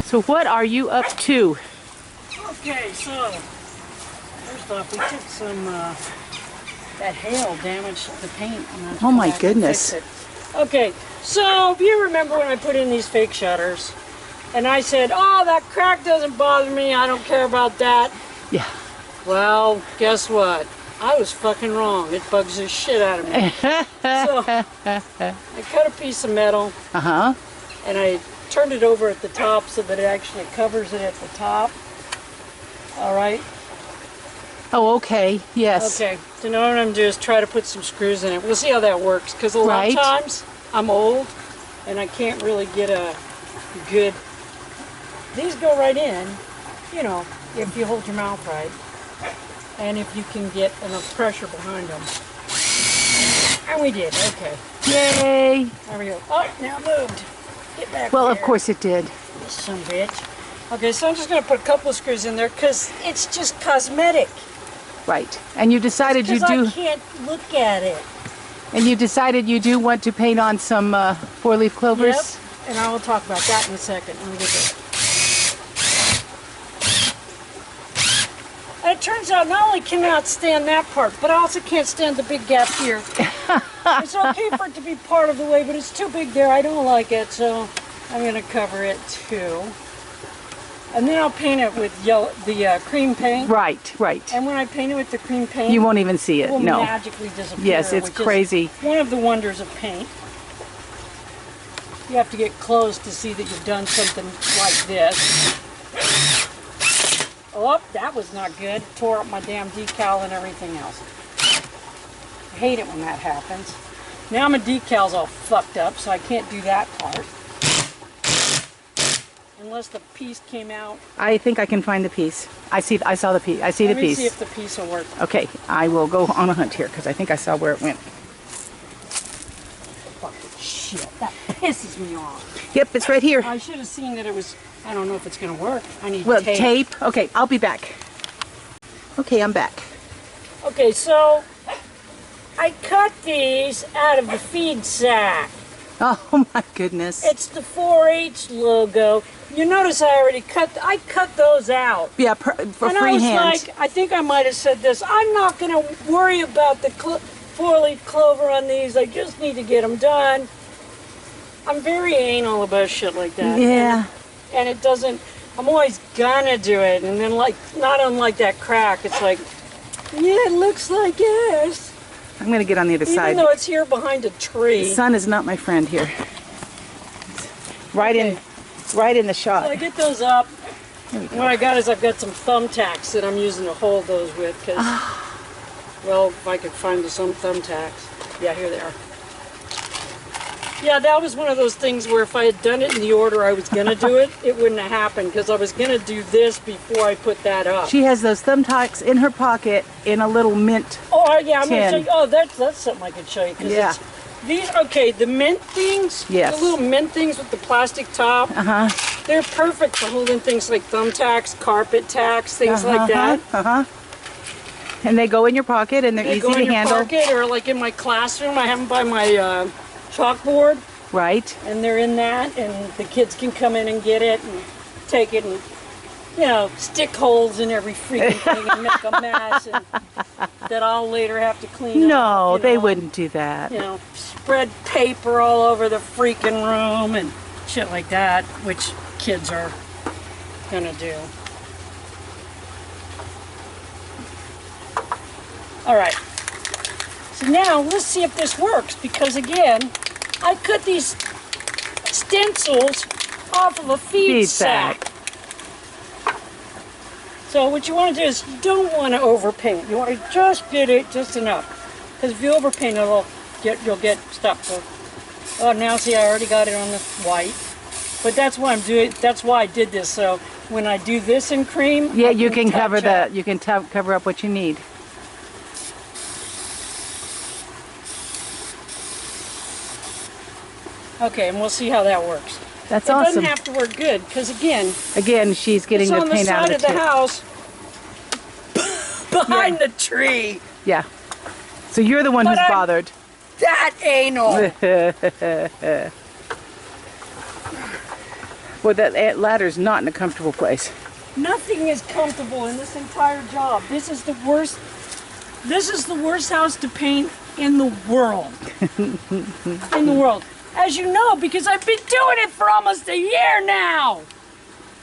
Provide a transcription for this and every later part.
So what are you up to? Okay, so first off, we took some that hail damaged the paint. Oh my goodness. Okay, so if you remember when I put in these fake shutters, and I said, "Oh, that crack doesn't bother me. I don't care about that." Yeah. Well, guess what? I was fucking wrong. It bugs the shit out of me. So I cut a piece of metal. And I turned it over at the top so that it actually covers it at the top. All right. Oh, okay. Yes. Okay. So now what I'm going to do is try to put some screws in it. We'll see how that works, because a lot of times I'm old and I can't really get a good... These go right in, you know, if you hold your mouth right and if you can get enough pressure behind them. And we did. Okay. Yay. There we go. Oh, now it moved. Get back Well, there. of course it did. This son of a bitch. Okay, so I'm just going to put a couple of screws in there because it's just cosmetic. Right. And you decided you do... I can't look at it. And you decided you do want to paint on some four-leaf clovers? Yep. And I will talk about that in a second. Let me get this. And it turns out not only cannot stand that part, but I also can't stand the big gap here. It's okay for it to be part of the way, but it's too big there. I don't like it, so I'm going to cover it too. And then I'll paint it with the cream paint. Right, right. And when I paint it with the cream paint, you won't even see it. Will no. magically disappear. Yes, it's crazy. One of the wonders of paint. You have to get close to see that you've done something like this. Oh, that was not good. Tore up my damn decal and everything else. I hate it when that happens. Now my decal's all fucked up, so I can't do that part. Unless the piece came out. I think I can find the piece. I saw the piece. I see the piece. Let me see if the piece will work. Okay, I will go on a hunt here because I think I saw where it went. Fucking shit. That pisses me off. Yep, it's right here. I should have seen that it was... I don't know if it's going to work. I need tape. tape. Okay, I'll be back. Okay, I'm back. Okay, so I cut these out of the feed sack. Oh my goodness. It's the 4-H logo. You notice I cut those out. Yeah, for freehand. And I was like, I think I might have said this, I'm not going to worry about the 4-leaf clover on these. I just need to get them done. I'm very anal about shit like that. Yeah. And it doesn't, I'm always gonna do it. And then like, not unlike that crack, it's like, yeah, it looks like this. I'm going to get on the other side. Even though it's here behind a tree. The sun is not my friend here. Right in the shot. So I get those up. What I got is I've got some thumbtacks that I'm using to hold those with. Because, well, if I could find some thumbtacks. Yeah, here they are. Yeah, that was one of those things where if I had done it in the order I was going to do it, it wouldn't have happened because I was going to do this before I put that up. She has those thumbtacks in her pocket in a little mint yeah, I'm going to show you. Oh, that's something I could show you. Yeah. These, okay, the mint things, yes. The little mint things with the plastic top, they're perfect for holding things like thumbtacks, carpet tacks, things like that. And they go in your pocket and they're easy to handle. They go in your pocket, or like in my classroom, I have them by my chalkboard. Right. And they're in that, and the kids can come in and get it and take it and, you know, stick holes in every freaking thing and make a mess and that I'll later have to clean up. No, they wouldn't do that. You know, spread paper all over the freaking room and shit like that, which kids are gonna do. All right. So now let's see if this works, because again, I cut these stencils off of a feed sack. So what you want to do is you don't want to overpaint. You want to just get it just enough, because if you overpaint it, you'll get stuck. So, oh, now see, I already got it on the white, but that's why I'm doing. That's why I did this. So when I do this in cream, yeah, you can cover that. You can cover up what you need. Okay, and we'll see how that works. That's awesome. It doesn't have to work good, because again, she's getting the paint out of the tip. It's on the side of the house, behind the tree. Yeah. So you're the one who's bothered. That anal. Boy, that ladder's not in a comfortable place. Nothing is comfortable in this entire job. This is the worst. This is the worst house to paint in the world. In the world. As you know, because I've been doing it for almost a year now.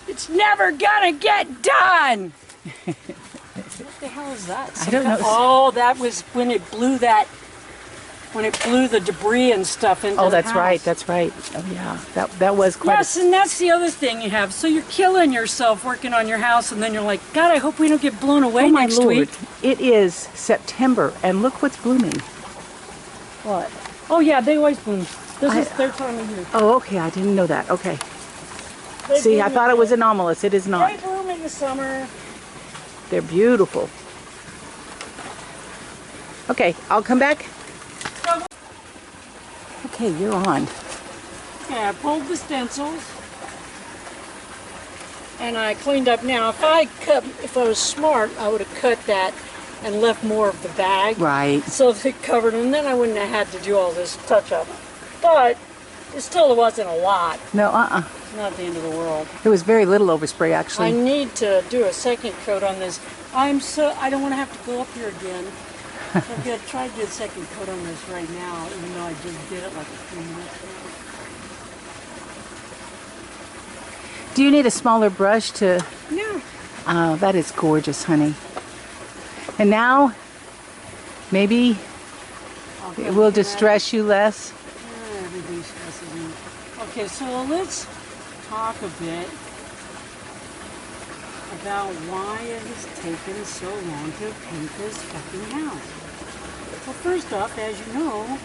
It's never gonna get done. What the hell is that? I don't know. Oh, that was when it blew that. When it blew the debris and stuff into the house. That's right. That's right. Oh yeah, that was quite. Yes, and that's the other thing you have. So you're killing yourself working on your house, and then you're like, God, I hope we don't get blown away next week. It is September, and look what's blooming. What? Oh yeah, they always bloom. This is their time of year. Oh, okay. I didn't know that. Okay. They See, I thought it was anomalous. It is not. They bloom in the summer. They're beautiful. Okay, I'll come back. Okay, you're on. Yeah, I pulled the stencils. And I cleaned up. Now, if I was smart, I would have cut that and left more of the bag. Right. So if it covered, and then I wouldn't have had to do all this touch-up. But it still wasn't a lot. No, It's not the end of the world. There was very little overspray, actually. I need to do a second coat on this. I don't want to have to go up here again. I'm going to try to do a second coat on this right now, even though I just did it like a few minutes ago. Do you need a smaller brush to... No. Oh, that is gorgeous, honey. And now, maybe it will distress you less. Everybody stresses me. Okay, so let's talk a bit about why it has taken so long to paint this fucking house. Well, first off, as you know,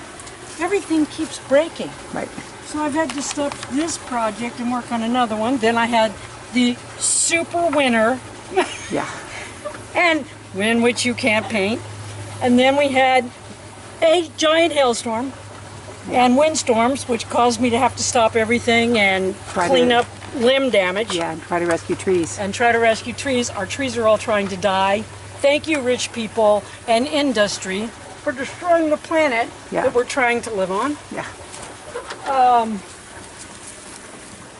everything keeps breaking. Right. So I've had to stop this project and work on another one. Then I had the super winter. Yeah. And wind which you can't paint. And then we had a giant hailstorm and windstorms, which caused me to have to stop everything and clean up limb damage. Yeah, and try to rescue trees. And try to rescue trees. Our trees are all trying to die. Thank you, rich people and industry, for destroying the planet that we're trying to live on. Yeah.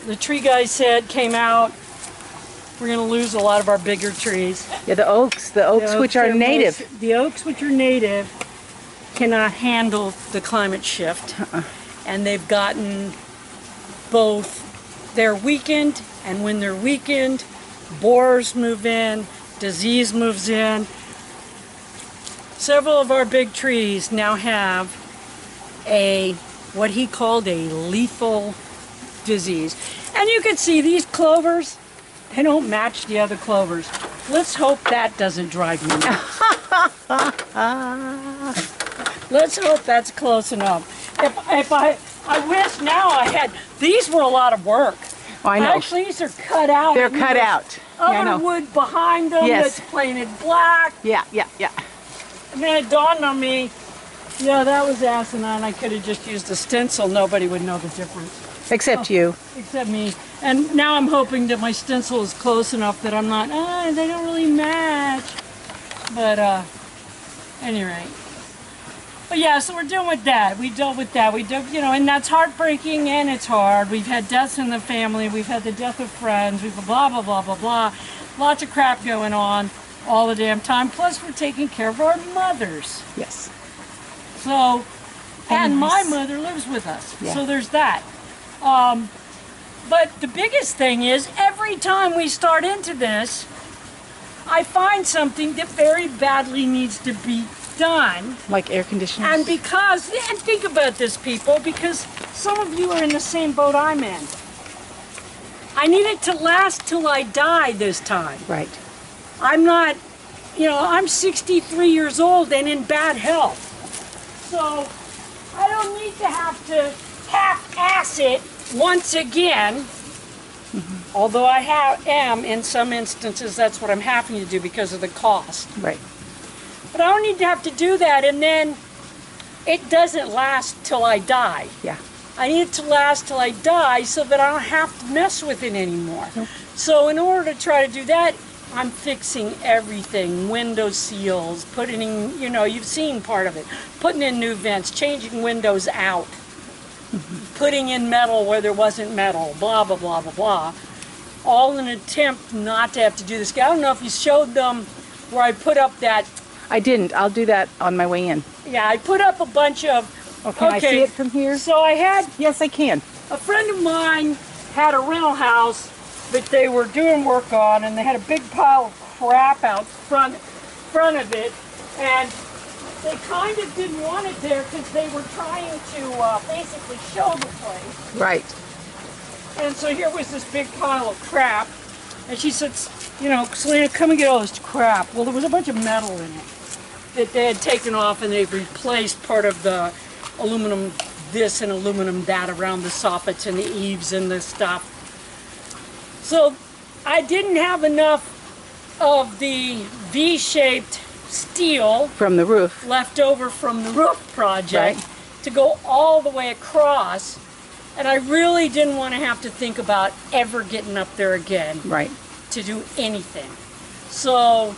The tree guy came out, we're going to lose a lot of our bigger trees. Yeah, the oaks which are native. The oaks which are native cannot handle the climate shift. And they've gotten both, they're weakened, and when they're weakened, borers move in, disease moves in. Several of our big trees now have what he called a lethal disease. And you can see these clovers, they don't match the other clovers. Let's hope that doesn't drive me nuts. Let's hope that's close enough. I wish now I had, these were a lot of work. Oh, I know. Actually, these are cut out. They're cut out. Other wood behind them that's painted black. Yeah. And then it dawned on me, yeah, that was asinine. I could have just used a stencil. Nobody would know the difference. Except you. Except me. And now I'm hoping that my stencil is close enough that I'm not, they don't really match. But, any rate. But yeah, so we're dealing with that. We dealt with that. And that's heartbreaking and it's hard. We've had deaths in the family. We've had the death of friends. We've blah, blah, blah, blah, blah. Lots of crap going on all the damn time. Plus, we're taking care of our mothers. Yes. So, and my mother lives with us. Yeah. So there's that. But the biggest thing is, every time we start into this, I find something that very badly needs to be done. Like air conditioners? And think about this, people, because some of you are in the same boat I'm in. I need it to last till I die this time. Right. I'm not, I'm 63 years old and in bad health. So I don't need to have to half-ass it once again. Although I am, in some instances, that's what I'm having to do because of the cost. Right. But I don't need to have to do that, and then it doesn't last till I die. Yeah. I need it to last till I die so that I don't have to mess with it anymore. Nope. So in order to try to do that, I'm fixing everything, window seals, putting in, you've seen part of it, putting in new vents, changing windows out. putting in metal where there wasn't metal, blah, blah, blah, blah, blah. All in an attempt not to have to do this. I don't know if you showed them where I put up that. I didn't. I'll do that on my way in. Yeah, I put up a bunch of. Oh, can I see it from here? So I had. Yes, I can. A friend of mine had a rental house that they were doing work on, and they had a big pile of crap out front of it, and they kind of didn't want it there because they were trying to basically show the place. Right. And so here was this big pile of crap, and she said, you know, Selena, come and get all this crap. Well, there was a bunch of metal in it that they had taken off, and they've replaced part of the aluminum this and aluminum that around the soffits and the eaves and the stuff. So I didn't have enough of the V-shaped steel from the roof left over from the roof project to go all the way across, and I really didn't want to have to think about ever getting up there again to do anything. So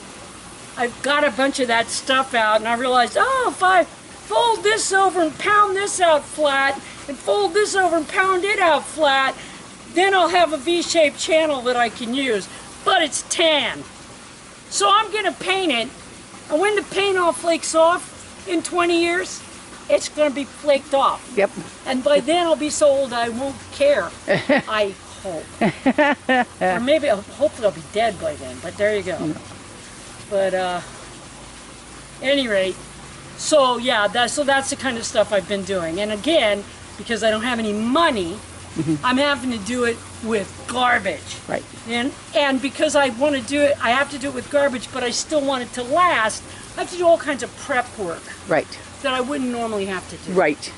I got a bunch of that stuff out, and I realized, oh, if I fold this over and pound this out flat and fold this over and pound it out flat, then I'll have a V-shaped channel that I can use, but it's tan. So I'm going to paint it, and when the paint all flakes off in 20 years, it's going to be flaked off. Yep. And by then I'll be so old I won't care. I hope. Or maybe, hopefully I'll be dead by then, but there you go. But at any rate, so yeah, that's the kind of stuff I've been doing. And again, because I don't have any money, I'm having to do it with garbage. Right. And because I want to do it, I have to do it with garbage, but I still want it to last. I have to do all kinds of prep work. Right. That I wouldn't normally have to do. Right.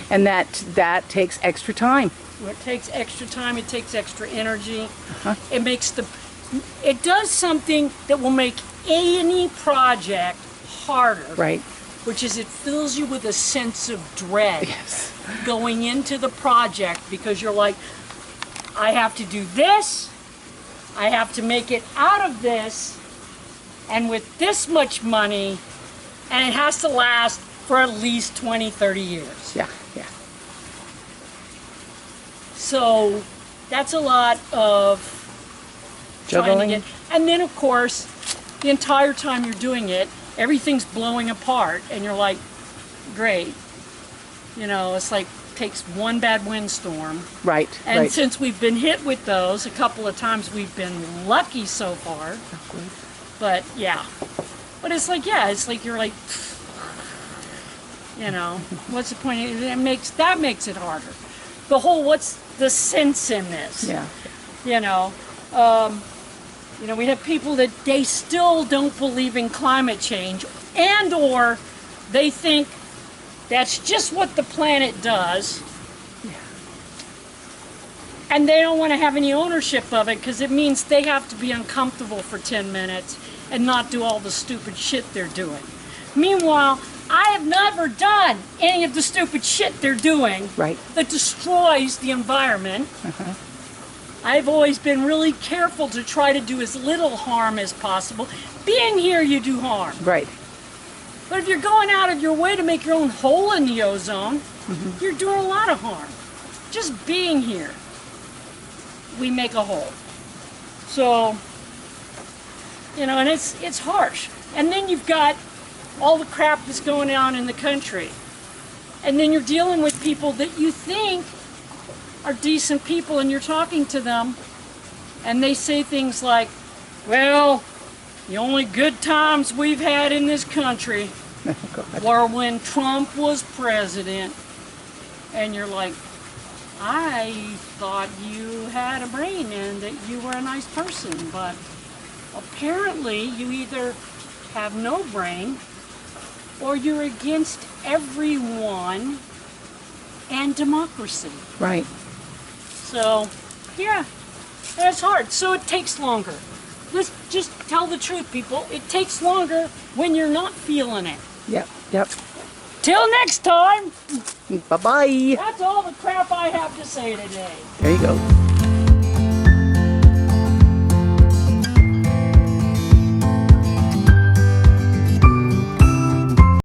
And that takes extra time. Well, it takes extra time, it takes extra energy. It does something that will make any project harder. Right. Which is it fills you with a sense of dread going into the project, because you're like, I have to do this, I have to make it out of this, and with this much money, and it has to last for at least 20, 30 years. Yeah, yeah. So that's a lot of juggling. Trying to get, and then of course, the entire time you're doing it, everything's blowing apart, and you're like, great. You know, it's like, takes one bad windstorm. Right, and since we've been hit with those, a couple of times we've been lucky so far. But yeah. But it's like, yeah, it's like you're like, you know, what's the point? That makes it harder. The whole, what's the sense in this? Yeah. You know, we have people that they still don't believe in climate change, and or they think that's just what the planet does. Yeah. And they don't want to have any ownership of it, because it means they have to be uncomfortable for 10 minutes and not do all the stupid shit they're doing. Meanwhile, I have never done any of the stupid shit they're doing that destroys the environment. I've always been really careful to try to do as little harm as possible. Being here, you do harm. Right. But if you're going out of your way to make your own hole in the ozone, you're doing a lot of harm. Just being here, we make a hole. So, you know, and it's harsh. And then you've got all the crap that's going on in the country. And then you're dealing with people that you think are decent people, and you're talking to them, and they say things like, well, the only good times we've had in this country were when Trump was president. And you're like, I thought you had a brain and that you were a nice person, but apparently you either have no brain or you're against everyone and democracy. Right. So, yeah, that's hard. So it takes longer. Let's just tell the truth, people. It takes longer when you're not feeling it. Yep, yep. Till next time. Bye-bye. That's all the crap I have to say today. There you go.